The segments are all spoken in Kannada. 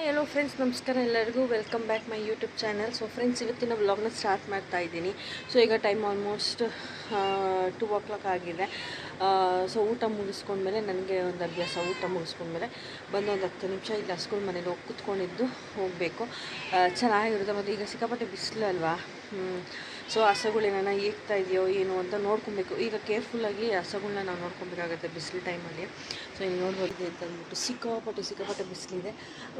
ಹಲೋ ಫ್ರೆಂಡ್ಸ್, ನಮಸ್ಕಾರ ಎಲ್ಲರಿಗೂ. Welcome back my YouTube channel. So friends, ಇವತ್ತಿನ ವ್ಲಾಗ್ನ ಸ್ಟಾರ್ಟ್ ಮಾಡ್ತಾ ಇದ್ದೀನಿ. ಸೊ ಈಗ ಟೈಮ್ ಆಲ್ಮೋಸ್ಟ್ 2 o'clock ಆಗಿದೆ. ಸೊ ಊಟ ಮುಗಿಸ್ಕೊಂಡ್ಮೇಲೆ ನನಗೆ ಒಂದು ಅಭ್ಯಾಸ, ಊಟ ಮುಗಿಸ್ಕೊಂಡ್ಮೇಲೆ ಬಂದು ಒಂದು 10 ನಿಮಿಷ ಇಲ್ಲಿ ಹಸ್ಗಳ ಮನೇಲಿ ಹೋಗಿ ಕೂತ್ಕೊಂಡಿದ್ದು ಹೋಗಬೇಕು. ಚೆನ್ನಾಗಿರುತ್ತೆ. ಮತ್ತು ಈಗ ಸಿಕ್ಕಾಪಟ್ಟೆ ಬಿಸಿಲು ಅಲ್ವಾ. ಸೊ ಹಸುಗಳೇನ ಏಗ್ತಾ ಇದೆಯೋ ಏನು ಅಂತ ನೋಡ್ಕೊಬೇಕು. ಈಗ ಕೇರ್ಫುಲ್ಲಾಗಿ ಹಸುಗಳನ್ನ ನಾವು ನೋಡ್ಕೊಬೇಕಾಗುತ್ತೆ ಬಿಸಿಲು ಟೈಮಲ್ಲಿ. ಸೊ ಇಲ್ಲಿ ನೋಡ್ಬೋದು ಅಂತ ಅಂದ್ಬಿಟ್ಟು ಸಿಕ್ಕಾಪಟ್ಟೆ ಬಿಸಿಲಿದೆ.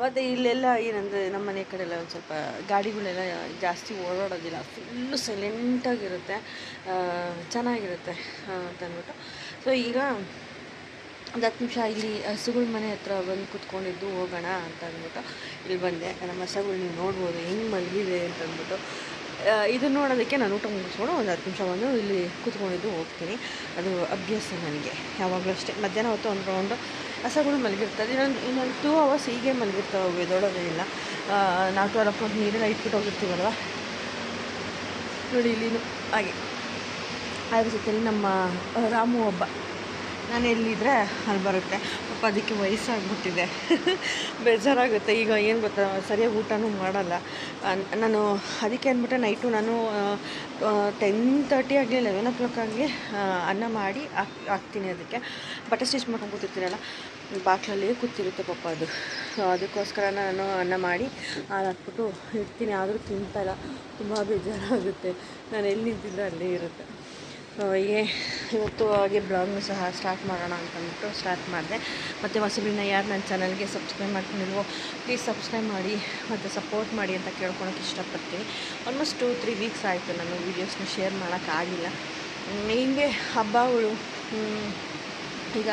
ಮತ್ತು ಇಲ್ಲೆಲ್ಲ ಏನಂದರೆ ನಮ್ಮ ಮನೆ ಕಡೆ ಎಲ್ಲ ಒಂದು ಸ್ವಲ್ಪ ಗಾಡಿಗಳೆಲ್ಲ ಜಾಸ್ತಿ ಓಡಾಡೋದಿಲ್ಲ, ಫುಲ್ಲು ಸೈಲೆಂಟಾಗಿರುತ್ತೆ, ಚೆನ್ನಾಗಿರುತ್ತೆ ಅಂತಂದ್ಬಿಟ್ಟು. ಸೊ ಈಗ ಒಂದು 10 ನಿಮಿಷ ಇಲ್ಲಿ ಹಸುಗಳ ಮನೆ ಹತ್ರ ಬಂದು ಕೂತ್ಕೊಂಡಿದ್ದು ಹೋಗೋಣ ಅಂತ ಅಂದ್ಬಿಟ್ಟು ಇಲ್ಲಿ ಬಂದೆ. ನಮ್ಮ ಹಸುಗಳು ನೀವು ನೋಡ್ಬೋದು ಹೆಂಗೆ ಮಲಗಿದೆ ಅಂತಂದ್ಬಿಟ್ಟು. ಇದನ್ನು ನೋಡೋದಕ್ಕೆ ನಾನು ಊಟ ಮುಗಿಸ್ಕೊಂಡು ಒಂದು 10 ನಿಮಿಷ ಬಂದು ಇಲ್ಲಿ ಕೂತ್ಕೊಂಡಿದ್ದು ಹೋಗ್ತೀನಿ. ಅದು ಅಭ್ಯಾಸ ನನಗೆ ಯಾವಾಗಲೂ ಅಷ್ಟೇ. ಮಧ್ಯಾಹ್ನ ಹೊತ್ತು ಒಂದು ರೌಂಡು ಹಸುಗಳು ಮಲಗಿರ್ತದೆ. ಇನ್ನೊಂದು 2 hours ಹೀಗೆ ಮಲಗಿರ್ತಾವೆ, ಎದೊಳೋದೇ ನಾವು 12 o'clock ನೀರೆಲ್ಲ ಇಟ್ಬಿಟ್ಟು ಹೋಗಿರ್ತೀವಲ್ವ. ನೋಡಿ ಇಲ್ಲಿನೂ ಹಾಗೆ ಅದ್ರ ಜೊತೆಲಿ ನಮ್ಮ ರಾಮು ಹಬ್ಬ ನಾನು ಎಲ್ಲಿದ್ದರೆ ಅಲ್ಲಿ ಬರುತ್ತೆ. ಪಾಪ ಅದಕ್ಕೆ ವಯಸ್ಸಾಗ್ಬಿಟ್ಟಿದೆ, ಬೇಜಾರಾಗುತ್ತೆ. ಈಗ ಏನು ಗೊತ್ತಾ, ಸರಿಯಾಗಿ ಊಟನೂ ಮಾಡಲ್ಲ ನಾನು. ಅದಕ್ಕೆ ಅಂದ್ಬಿಟ್ಟು ನೈಟು ನಾನು 10:30 ಆಗಲಿ 11 o'clock ಆಗಲಿ ಅನ್ನ ಮಾಡಿ ಹಾಕ್ತೀನಿ. ಅದಕ್ಕೆ ಬಟ್ಟೆ ಸ್ಟಿಚ್ ಮಾಡ್ಕೊಂಡು ಕೂತಿರ್ತೀನಲ್ಲ, ಬಾಕ್ಲಲ್ಲಿ ಕೂತಿರುತ್ತೆ ಪಾಪ ಅದು. ಸೊ ಅದಕ್ಕೋಸ್ಕರ ನಾನು ಅನ್ನ ಮಾಡಿ ಹಾಲು ಹಾಕ್ಬಿಟ್ಟು ಇಡ್ತೀನಿ. ಆದರೂ ತಿಂತಾಯಿಲ್ಲ, ತುಂಬ ಬೇಜಾರಾಗುತ್ತೆ. ನಾನು ಎಲ್ಲಿ ನಿಂತಿದ್ದರೆ ಅಲ್ಲೇ ಇರುತ್ತೆ. ಹೀಗೆ ಇವತ್ತು ಹಾಗೆ ಬ್ಲಾಗ್ನು ಸಹ ಸ್ಟಾರ್ಟ್ ಮಾಡೋಣ ಅಂತಂದ್ಬಿಟ್ಟು ಸ್ಟಾರ್ಟ್ ಮಾಡಿದೆ. ಮತ್ತು ಹೊಸಬ್ರನ್ನ ಯಾರು ನನ್ನ ಚಾನಲ್ಗೆ ಸಬ್ಸ್ಕ್ರೈಬ್ ಮಾಡ್ಕೊಂಡಿಲ್ವೋ ಪ್ಲೀಸ್ ಸಬ್ಸ್ಕ್ರೈಬ್ ಮಾಡಿ ಮತ್ತು ಸಪೋರ್ಟ್ ಮಾಡಿ ಅಂತ ಕೇಳ್ಕೊಳಕ್ಕೆ ಇಷ್ಟಪಡ್ತೀನಿ. ಆಲ್ಮೋಸ್ಟ್ 2-3 ವೀಕ್ಸ್ ಆಯಿತು ನಾನು ವೀಡಿಯೋಸ್ನ ಶೇರ್ ಮಾಡೋಕ್ಕಾಗಿಲ್ಲ. ಹಿಂಗೆ ಹಬ್ಬಗಳು, ಈಗ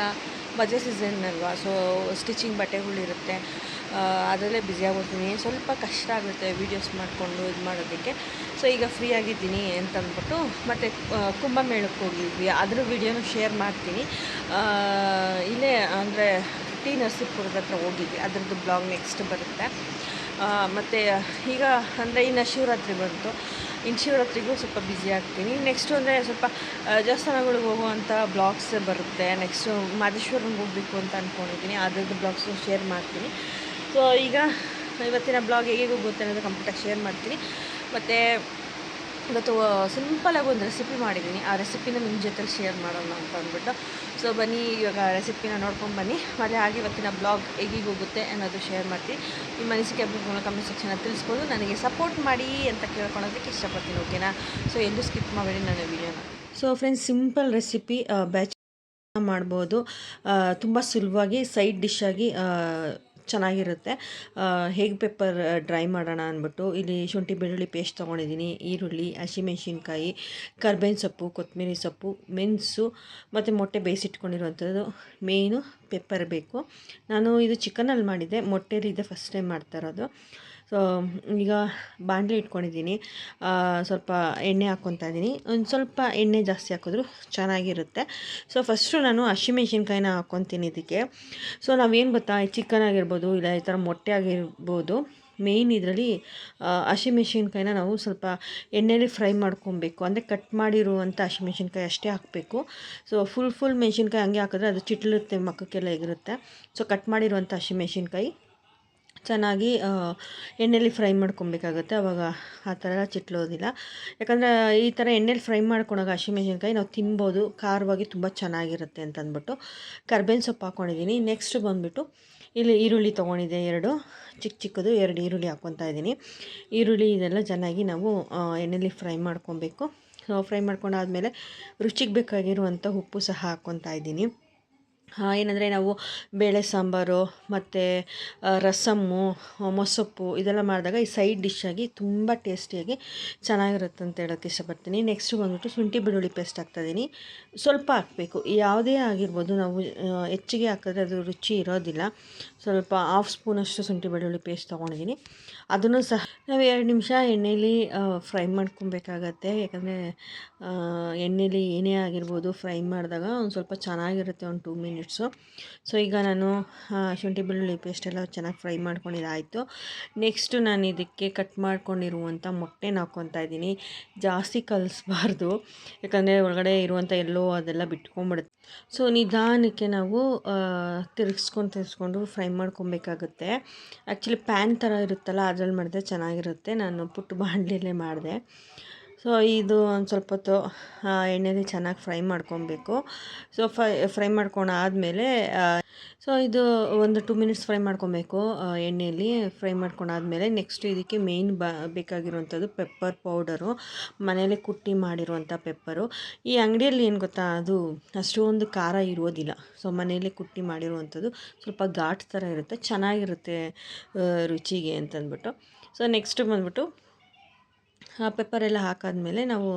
ಮದುವೆ ಸೀಸನ್ ಅಲ್ವಾ. ಸೊ ಸ್ಟಿಚಿಂಗ್ ಬಟ್ಟೆಗಳಿರುತ್ತೆ, ಅದರಲ್ಲೇ ಬ್ಯುಸಿಯಾಗ್ಬಿಡ್ತೀನಿ. ಸ್ವಲ್ಪ ಕಷ್ಟ ಆಗುತ್ತೆ ವೀಡಿಯೋಸ್ ಮಾಡಿಕೊಂಡು ಇದು ಮಾಡೋದಕ್ಕೆ. ಸೊ ಈಗ ಫ್ರೀ ಆಗಿದ್ದೀನಿ ಅಂತಂದ್ಬಿಟ್ಟು ಮತ್ತು ಕುಂಭಮೇಳಕ್ಕೆ ಹೋಗಿದ್ವಿ, ಅದ್ರ ವೀಡಿಯೋನು ಶೇರ್ ಮಾಡ್ತೀನಿ. ಇಲ್ಲೇ ಅಂದರೆ ಟಿ ನರಸೀಪುರದ ಹತ್ರ ಹೋಗಿದ್ವಿ, ಅದರದ್ದು ಬ್ಲಾಗ್ ನೆಕ್ಸ್ಟ್ ಬರುತ್ತೆ. ಮತ್ತು ಈಗ ಅಂದರೆ ಇನ್ನು ಶಿವರಾತ್ರಿ ಬಂತು, ಇನ್ನು ಶಿವರಾತ್ರಿಗೂ ಸ್ವಲ್ಪ ಬ್ಯುಸಿ ಆಗ್ತೀನಿ. ನೆಕ್ಸ್ಟು ಅಂದರೆ ಸ್ವಲ್ಪ ದೇವಸ್ಥಾನಗಳಿಗೆ ಹೋಗುವಂಥ ಬ್ಲಾಗ್ಸ್ ಬರುತ್ತೆ. ನೆಕ್ಸ್ಟು ಮಾದೇಶ್ವರಂಗೆ ಹೋಗಬೇಕು ಅಂತ ಅಂದ್ಕೊಂಡಿದ್ದೀನಿ, ಅದ್ರದ್ದು ಬ್ಲಾಗ್ಸು ಶೇರ್ ಮಾಡ್ತೀನಿ. ಸೊ ಈಗ ಇವತ್ತಿನ ಬ್ಲಾಗ್ ಹೇಗೆ ಹೋಗುತ್ತೆ ಅನ್ನೋದು ಕಂಪ್ಲೀಟಾಗಿ ಶೇರ್ ಮಾಡ್ತೀನಿ. ಮತ್ತು ಇವತ್ತು ಸಿಂಪಲಾಗಿ ಒಂದು ರೆಸಿಪಿ ಮಾಡಿದ್ದೀನಿ, ಆ ರೆಸಿಪಿನ ನಿಮ್ಮ ಜೊತೆಲಿ ಶೇರ್ ಮಾಡೋಣ ಅಂತ ಅಂದ್ಬಿಟ್ಟು. ಸೊ ಬನ್ನಿ ಇವಾಗ ರೆಸಿಪಿನ ನೋಡ್ಕೊಂಡು ಬನ್ನಿ. ಮತ್ತು ಹಾಗೆ ಇವತ್ತಿನ ಬ್ಲಾಗ್ ಹೇಗೆ ಹೋಗುತ್ತೆ ಅನ್ನೋದು ಶೇರ್ ಮಾಡ್ತೀನಿ. ನಿಮ್ಮ ಅನಿಸಿಕೆ ಅಭಿಪ್ರಾಯಗಳನ್ನ ಕಮೆಂಟ್ ಸೆಕ್ಷನಲ್ಲಿ ತಿಳಿಸ್ಬೋದು. ನನಗೆ ಸಪೋರ್ಟ್ ಮಾಡಿ ಅಂತ ಕೇಳ್ಕೊಳೋದಕ್ಕೆ ಇಷ್ಟಪಡ್ತೀನಿ, ಓಕೆನಾ. ಸೊ ಎಲ್ಲೂ ಸ್ಕಿಪ್ ಮಾಡಬೇಡಿ ನನ್ನ ವೀಡಿಯೋನ. So friends, simple recipe, batch ಮಾಡ್ಬೋದು, ತುಂಬ ಸುಲಭವಾಗಿ ಸೈಡ್ ಡಿಶ್ಶಾಗಿ ಚೆನ್ನಾಗಿರುತ್ತೆ. ಹೇಗೆ ಪೆಪ್ಪರ್ ಡ್ರೈ ಮಾಡೋಣ ಅಂದ್ಬಿಟ್ಟು ಇಲ್ಲಿ ಶುಂಠಿ ಬೆಳ್ಳುಳ್ಳಿ ಪೇಸ್ಟ್ ತೊಗೊಂಡಿದ್ದೀನಿ, ಈರುಳ್ಳಿ, ಹಸಿಮೆಣ್ಸಿನ್ಕಾಯಿ, ಕರ್ಬೇವಿನ ಸೊಪ್ಪು, ಕೊತ್ತಂಬರಿ ಸೊಪ್ಪು, ಮೆಣಸು ಮತ್ತು ಮೊಟ್ಟೆ ಬೇಯಿಸಿಟ್ಕೊಂಡಿರುವಂಥದ್ದು. ಮೇಯ್ನು ಪೆಪ್ಪರ್ ಬೇಕು. ನಾನು ಇದು ಚಿಕನಲ್ಲಿ ಮಾಡಿದ್ದೆ, ಮೊಟ್ಟೆಲಿದೆ ಫಸ್ಟ್ ಟೈಮ್ ಮಾಡ್ತಾ ಇರೋದು. ಸೊ ಈಗ ಬಾಣಲೆ ಇಟ್ಕೊಂಡಿದ್ದೀನಿ, ಸ್ವಲ್ಪ ಎಣ್ಣೆ ಹಾಕ್ಕೊತಾ ಇದ್ದೀನಿ. ಒಂದು ಸ್ವಲ್ಪ ಎಣ್ಣೆ ಜಾಸ್ತಿ ಹಾಕಿದ್ರು ಚೆನ್ನಾಗಿರುತ್ತೆ. ಸೊ ಫಸ್ಟು ನಾನು ಹಸಿಮೆಣ್ಸಿನ್ಕಾಯಿನ ಹಾಕ್ಕೊತೀನಿ ಇದಕ್ಕೆ. ಸೊ ನಾವೇನು ಗೊತ್ತಾ, ಚಿಕನ್ ಆಗಿರ್ಬೋದು ಇಲ್ಲ ಈ ಥರ ಮೊಟ್ಟೆ ಆಗಿರ್ಬೋದು, ಮೇಯ್ನ್ ಇದರಲ್ಲಿ ಹಸಿಮೆಣ್ಸಿನ್ಕಾಯಿನ ನಾವು ಸ್ವಲ್ಪ ಎಣ್ಣೆಯಲ್ಲಿ ಫ್ರೈ ಮಾಡ್ಕೊಬೇಕು. ಅಂದರೆ ಕಟ್ ಮಾಡಿರುವಂಥ ಹಸಿಮೆಣ್ಸಿನ್ಕಾಯಿ ಅಷ್ಟೇ ಹಾಕಬೇಕು. ಸೊ ಫುಲ್ ಮೆಣಸಿನ್ಕಾಯಿ ಹಂಗೆ ಹಾಕಿದ್ರೆ ಅದು ಚಿಟ್ಲಿರುತ್ತೆ, ಮಕ್ಕಕ್ಕೆಲ್ಲ ಎಗಿರುತ್ತೆ. ಸೊ ಕಟ್ ಮಾಡಿರುವಂಥ ಹಸಿಮೆಣ್ಸಿನ್ಕಾಯಿ ಚೆನ್ನಾಗಿ ಎಣ್ಣೆಯಲ್ಲಿ ಫ್ರೈ ಮಾಡ್ಕೊಬೇಕಾಗುತ್ತೆ. ಆವಾಗ ಆ ಥರ ಎಲ್ಲ ಚಿಟ್ಲೋದಿಲ್ಲ. ಯಾಕಂದರೆ ಈ ಥರ ಎಣ್ಣೆಲಿ ಫ್ರೈ ಮಾಡ್ಕೊಂಡಾಗ ಹಸಿಮೆಣ್ಸಿನ್ಕಾಯಿ ನಾವು ತಿನ್ಬೋದು, ಖಾರವಾಗಿ ತುಂಬ ಚೆನ್ನಾಗಿರುತ್ತೆ ಅಂತ ಅಂದ್ಬಿಟ್ಟು ಕರ್ಬೇವಿನ ಸೊಪ್ಪು ಹಾಕ್ಕೊಂಡಿದ್ದೀನಿ. ನೆಕ್ಸ್ಟ್ ಬಂದುಬಿಟ್ಟು ಇಲ್ಲಿ ಈರುಳ್ಳಿ ತೊಗೊಂಡಿದ್ದೆ, 2 ಚಿಕ್ಕದು 2 ಈರುಳ್ಳಿ ಹಾಕ್ಕೊತಾ ಇದ್ದೀನಿ. ಈರುಳ್ಳಿ ಇದೆಲ್ಲ ಚೆನ್ನಾಗಿ ನಾವು ಎಣ್ಣೆಲಿ ಫ್ರೈ ಮಾಡ್ಕೊಬೇಕು. ಫ್ರೈ ಮಾಡ್ಕೊಂಡಾದಮೇಲೆ ರುಚಿಗೆ ಬೇಕಾಗಿರುವಂಥ ಉಪ್ಪು ಸಹ ಹಾಕ್ಕೊತಾ ಇದ್ದೀನಿ. ಏನಂದರೆ ನಾವು ಬೇಳೆ ಸಾಂಬಾರು ಮತ್ತು ರಸಮ್ಮು, ಮೊಸಪ್ಪು ಇದೆಲ್ಲ ಮಾಡಿದಾಗ ಈ ಸೈಡ್ ಡಿಶ್ಶಾಗಿ ತುಂಬ ಟೇಸ್ಟಿಯಾಗಿ ಚೆನ್ನಾಗಿರುತ್ತೆ ಅಂತ ಹೇಳೋಕ್ಕೆ ಇಷ್ಟಪಡ್ತೀನಿ. ನೆಕ್ಸ್ಟು ಬಂದುಬಿಟ್ಟು ಶುಂಠಿ ಬೆಳ್ಳುಳ್ಳಿ ಪೇಸ್ಟ್ ಹಾಕ್ತಾಯಿದ್ದೀನಿ. ಸ್ವಲ್ಪ ಹಾಕಬೇಕು, ಯಾವುದೇ ಆಗಿರ್ಬೋದು, ನಾವು ಹೆಚ್ಚಿಗೆ ಹಾಕಿದ್ರೆ ಅದು ರುಚಿ ಇರೋದಿಲ್ಲ. ಸ್ವಲ್ಪ 1/2 ಸ್ಪೂನಷ್ಟು ಶುಂಠಿ ಬೆಳ್ಳುಳ್ಳಿ ಪೇಸ್ಟ್ ತೊಗೊಂಡಿದ್ದೀನಿ. ಅದನ್ನು ಸಹ ನಾವು 2 ನಿಮಿಷ ಎಣ್ಣೆಯಲ್ಲಿ ಫ್ರೈ ಮಾಡ್ಕೊಬೇಕಾಗತ್ತೆ. ಯಾಕಂದರೆ ಎಣ್ಣೆಲಿ ಏನೇ ಆಗಿರ್ಬೋದು ಫ್ರೈ ಮಾಡಿದಾಗ ಒಂದು ಸ್ವಲ್ಪ ಚೆನ್ನಾಗಿರುತ್ತೆ, ಒಂದು 2 ಮಿನಿಟ್ಸು. ಸೊ ಈಗ ನಾನು ಶುಂಠಿ ಬೆಳ್ಳುಳ್ಳಿ ಪೇಸ್ಟೆಲ್ಲ ಚೆನ್ನಾಗಿ ಫ್ರೈ ಮಾಡ್ಕೊಂಡಿದ್ದಾಯಿತು. ನೆಕ್ಸ್ಟು ನಾನು ಇದಕ್ಕೆ ಕಟ್ ಮಾಡ್ಕೊಂಡಿರುವಂಥ ಮೊಟ್ಟೆನ ಹಾಕ್ಕೊತಾ ಇದ್ದೀನಿ. ಜಾಸ್ತಿ ಕಲಿಸ್ಬಾರ್ದು, ಯಾಕಂದರೆ ಒಳಗಡೆ ಇರುವಂಥ ಎಲ್ಲೋ ಅದೆಲ್ಲ ಬಿಟ್ಕೊಂಡ್ಬಿಡುತ್ತೆ. ಸೊ ನಿಧಾನಕ್ಕೆ ನಾವು ತಿರುಗಿಸ್ಕೊಂಡು ಫ್ರೈ ಮಾಡ್ಕೊಬೇಕಾಗುತ್ತೆ. ಆ್ಯಕ್ಚುಲಿ ಪ್ಯಾನ್ ಥರ ಇರುತ್ತಲ್ಲ ಅದರಲ್ಲಿ ಮಾಡಿದ್ರೆ ಚೆನ್ನಾಗಿರುತ್ತೆ. ನಾನು ಪುಟ್ಟ ಬಾಣಲೆಯಲ್ಲೇ ಮಾಡಿದೆ. ಸೊ ಇದು ಒಂದು ಸ್ವಲ್ಪ ಹೊತ್ತು ಎಣ್ಣೆಲಿ ಚೆನ್ನಾಗಿ ಫ್ರೈ ಮಾಡ್ಕೊಬೇಕು. ಸೊ ಫ್ರೈ ಮಾಡ್ಕೊಂಡಾದಮೇಲೆ ಸೊ ಇದು ಒಂದು 2 ಮಿನಿಟ್ಸ್ ಫ್ರೈ ಮಾಡ್ಕೊಬೇಕು ಎಣ್ಣೆಯಲ್ಲಿ. ಫ್ರೈ ಮಾಡ್ಕೊಂಡಾದಮೇಲೆ ನೆಕ್ಸ್ಟ್ ಇದಕ್ಕೆ ಮೇಯ್ನ್ ಬೇಕಾಗಿರುವಂಥದ್ದು ಪೆಪ್ಪರ್ ಪೌಡರು, ಮನೇಲೆ ಕುಟ್ಟಿ ಮಾಡಿರುವಂಥ ಪೆಪ್ಪರು. ಈ ಅಂಗಡಿಯಲ್ಲಿ ಏನು ಗೊತ್ತಾ, ಅದು ಅಷ್ಟೊಂದು ಖಾರ ಇರೋದಿಲ್ಲ. ಸೊ ಮನೆಯಲ್ಲೇ ಕುಟ್ಟಿ ಮಾಡಿರುವಂಥದ್ದು ಸ್ವಲ್ಪ ಘಾಟ್ ಥರ ಇರುತ್ತೆ, ಚೆನ್ನಾಗಿರುತ್ತೆ ರುಚಿಗೆ ಅಂತಂದ್ಬಿಟ್ಟು. ಸೊ ನೆಕ್ಸ್ಟ್ ಬಂದ್ಬಿಟ್ಟು ಪೆಪ್ಪರೆಲ್ಲ ಹಾಕಾದ್ಮೇಲೆ ನಾವು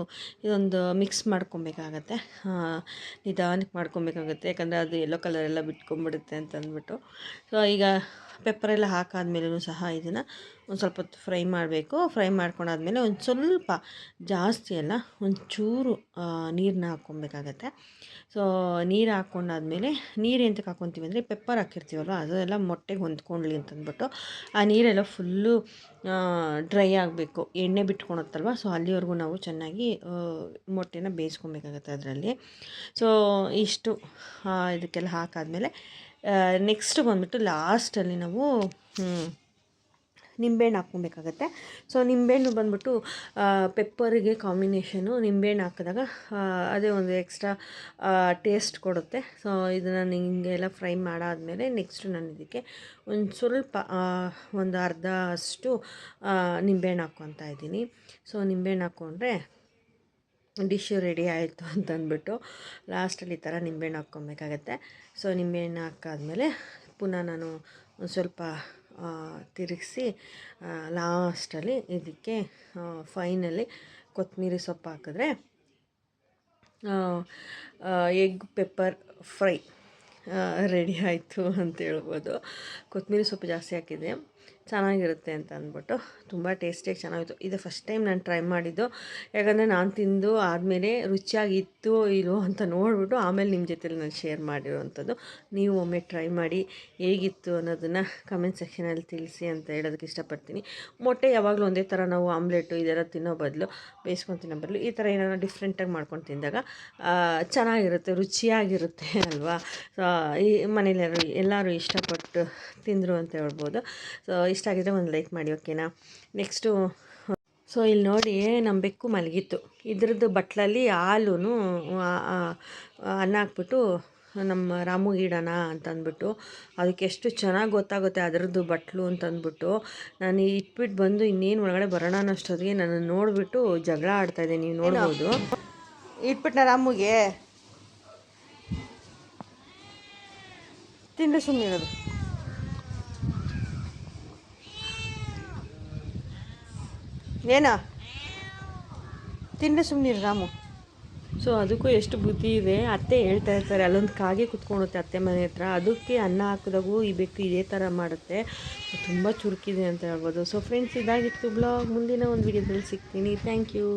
ಇದೊಂದು ಮಿಕ್ಸ್ ಮಾಡ್ಕೊಬೇಕಾಗತ್ತೆ. ನಿಧಾನಕ್ಕೆ ಮಾಡ್ಕೊಬೇಕಾಗತ್ತೆ, ಯಾಕಂದರೆ ಅದು ಯೆಲ್ಲೋ ಕಲರ್ ಎಲ್ಲ ಬಿಟ್ಕೊಂಡ್ಬಿಡುತ್ತೆ ಅಂತಂದ್ಬಿಟ್ಟು. ಸೊ ಈಗ ಪೆಪ್ಪರೆಲ್ಲ ಹಾಕಾದ್ಮೇಲೂ ಸಹ ಇದನ್ನು ಒಂದು ಸ್ವಲ್ಪ ಹೊತ್ತು ಫ್ರೈ ಮಾಡಬೇಕು. ಫ್ರೈ ಮಾಡ್ಕೊಂಡಾದ್ಮೇಲೆ ಒಂದು ಸ್ವಲ್ಪ, ಜಾಸ್ತಿ ಅಲ್ಲ, ಒಂಚೂರು ನೀರನ್ನ ಹಾಕ್ಕೊಬೇಕಾಗತ್ತೆ. ಸೊ ನೀರು ಹಾಕ್ಕೊಂಡಾದ್ಮೇಲೆ, ನೀರು ಎಂತಕ್ಕೆ ಹಾಕ್ಕೊತೀವಿ ಅಂದರೆ ಪೆಪ್ಪರ್ ಹಾಕಿರ್ತೀವಲ್ವ ಅದೆಲ್ಲ ಮೊಟ್ಟೆಗೆ ಹೊಂದ್ಕೊಳ್ಳಿ ಅಂತಂದ್ಬಿಟ್ಟು ಆ ನೀರೆಲ್ಲ ಫುಲ್ಲು ಡ್ರೈ ಆಗಬೇಕು, ಎಣ್ಣೆ ಬಿಟ್ಕೊಳತ್ತಲ್ವ. ಸೊ ಅಲ್ಲಿವರೆಗೂ ನಾವು ಚೆನ್ನಾಗಿ ಮೊಟ್ಟೆನ ಬೇಯಿಸ್ಕೊಬೇಕಾಗತ್ತೆ ಅದರಲ್ಲಿ. ಸೊ ಇಷ್ಟು ಇದಕ್ಕೆಲ್ಲ ಹಾಕಾದ್ಮೇಲೆ ನೆಕ್ಸ್ಟ್ ಬಂದ್ಬಿಟ್ಟು ಲಾಸ್ಟಲ್ಲಿ ನಾವು ನಿಂಬೆಹಣ್ಣು ಹಾಕ್ಕೊಬೇಕಾಗತ್ತೆ. ಸೊ ನಿಂಬೆಹಣ್ಣು ಬಂದ್ಬಿಟ್ಟು ಪೆಪ್ಪರಿಗೆ ಕಾಂಬಿನೇಷನು. ನಿಂಬೆಹಣ್ಣು ಹಾಕಿದಾಗ ಅದೇ ಒಂದು ಎಕ್ಸ್ಟ್ರಾ ಟೇಸ್ಟ್ ಕೊಡುತ್ತೆ. ಸೊ ಇದನ್ನು ನಿಂಗೆಲ್ಲ ಫ್ರೈ ಮಾಡಾದಮೇಲೆ ನೆಕ್ಸ್ಟು ನಾನು ಇದಕ್ಕೆ ಒಂದು ಸ್ವಲ್ಪ ಒಂದು ಅರ್ಧ ಅಷ್ಟು ನಿಂಬೆಹಣ್ಣು ಹಾಕ್ಕೊತಾ ಇದ್ದೀನಿ. ಸೊ ನಿಂಬೆಹಣ್ಣು ಹಾಕ್ಕೊಂಡ್ರೆ ಡಿಶ್ಶು ರೆಡಿ ಆಯಿತು ಅಂತಂದ್ಬಿಟ್ಟು ಲಾಸ್ಟಲ್ಲಿ ಈ ಥರ ನಿಂಬೆಹಣ್ಣು ಹಾಕ್ಕೊಬೇಕಾಗತ್ತೆ. ಸೊ ನಿಂಬೆಹಣ್ಣು ಹಾಕಾದ್ಮೇಲೆ ಪುನಃ ನಾನು ಒಂದು ಸ್ವಲ್ಪ ತಿರುಗಿಸಿ ಲಾಸ್ಟಲ್ಲಿ ಇದಕ್ಕೆ ಫೈನಲಿ ಕೊತ್ತಂಬರಿ ಸೊಪ್ಪು ಹಾಕಿದ್ರೆ ಎಗ್ ಪೆಪ್ಪರ್ ಫ್ರೈ ರೆಡಿ ಆಯಿತು ಅಂತ ಹೇಳ್ಬೋದು. ಕೊತ್ತಂಬರಿ ಸೊಪ್ಪು ಜಾಸ್ತಿ ಹಾಕಿದೆ, ಚೆನ್ನಾಗಿರುತ್ತೆ ಅಂತ ಅಂದ್ಬಿಟ್ಟು ತುಂಬ ಟೇಸ್ಟಿಯಾಗಿ ಚೆನ್ನಾಗಿತ್ತು. ಇದು ಫಸ್ಟ್ ಟೈಮ್ ನಾನು ಟ್ರೈ ಮಾಡಿದ್ದು, ಯಾಕಂದರೆ ನಾನು ತಿಂದು ಆದಮೇಲೆ ರುಚಿಯಾಗಿತ್ತು ಇಲ್ಲೋ ಅಂತ ನೋಡಿಬಿಟ್ಟು ಆಮೇಲೆ ನಿಮ್ಮ ಜೊತೆಲಿ ನಾನು ಶೇರ್ ಮಾಡಿರೋವಂಥದ್ದು. ನೀವು ಒಮ್ಮೆ ಟ್ರೈ ಮಾಡಿ ಹೇಗಿತ್ತು ಅನ್ನೋದನ್ನು ಕಮೆಂಟ್ ಸೆಕ್ಷನಲ್ಲಿ ತಿಳಿಸಿ ಅಂತ ಹೇಳೋದಕ್ಕೆ ಇಷ್ಟಪಡ್ತೀನಿ. ಮೊಟ್ಟೆ ಯಾವಾಗಲೂ ಒಂದೇ ಥರ ನಾವು ಆಮ್ಲೆಟು ಇದೆಲ್ಲ ತಿನ್ನೋ ಬದಲು, ಬೇಯಿಸ್ಕೊಂಡು ತಿನ್ನೋ ಬದಲು ಈ ಥರ ಏನಾದ್ರು ಡಿಫ್ರೆಂಟಾಗಿ ಮಾಡ್ಕೊಂಡು ತಿಂದಾಗ ಚೆನ್ನಾಗಿರುತ್ತೆ, ರುಚಿಯಾಗಿರುತ್ತೆ ಅಲ್ವಾ. ಈ ಮನೇಲಿ ಎಲ್ಲರೂ ಇಷ್ಟಪಟ್ಟು ತಿಂದರು ಅಂತ ಹೇಳ್ಬೋದು. ಸೊ ಇಷ್ಟ ಆಗಿದ್ರೆ ಒಂದು ಲೈಕ್ ಮಾಡಿ, ಓಕೆನಾ. ನೆಕ್ಸ್ಟು ಸೊ ಇಲ್ಲಿ ನೋಡಿ, ನಮ್ಮ ಬೆಕ್ಕು ಮಲಗಿತ್ತು. ಇದ್ರದ್ದು ಬಟ್ಲಲ್ಲಿ ಹಾಲು ಅನ್ನ ಹಾಕ್ಬಿಟ್ಟು ನಮ್ಮ ರಾಮುಗೆ ಇಡೋಣ ಅಂತಂದ್ಬಿಟ್ಟು, ಅದಕ್ಕೆ ಎಷ್ಟು ಚೆನ್ನಾಗಿ ಗೊತ್ತಾಗುತ್ತೆ ಅದರದ್ದು ಬಟ್ಲು ಅಂತಂದ್ಬಿಟ್ಟು ನಾನು ಇಟ್ಬಿಟ್ಟು ಬಂದು ಇನ್ನೇನು ಒಳಗಡೆ ಬರೋಣ ಅನ್ನೋಷ್ಟೊತ್ತಿಗೆ ನನ್ನ ನೋಡಿಬಿಟ್ಟು ಜಗಳ ಆಡ್ತಾಯಿದ್ದೆ. ನೀವು ನೋಡ್ಬೋದು. ಇಟ್ಬಿಟ್ಟು ರಾಮುಗೆ ತಿಂದು ಸುಮ್ಮನೆ ಇರೋದು. ಏನಾ ತಿಂದು ಸುಮ್ಮನಿರು ರಾಮು. ಸೊ ಅದಕ್ಕೂ ಎಷ್ಟು ಬುದ್ಧಿ ಇದೆ. ಅತ್ತೆ ಹೇಳ್ತಾ ಇರ್ತಾರೆ, ಅಲ್ಲೊಂದು ಕಾಗೆ ಕುತ್ಕೊಳುತ್ತೆ ಅತ್ತೆ ಮನೆ ಹತ್ರ, ಅದಕ್ಕೆ ಅನ್ನ ಹಾಕಿದಾಗೂ ಈ ಬೆಕ್ಕು ಇದೇ ಥರ ಮಾಡುತ್ತೆ. ತುಂಬ ಚುರುಕಿದೆ ಅಂತ ಹೇಳ್ಬೋದು. ಸೊ ಫ್ರೆಂಡ್ಸ್, ಇದಾಗಿತ್ತು ಬ್ಲಾಗ್. ಮುಂದಿನ ಒಂದು ವಿಡಿಯೋದಲ್ಲಿ ಸಿಗ್ತೀನಿ. Thank you.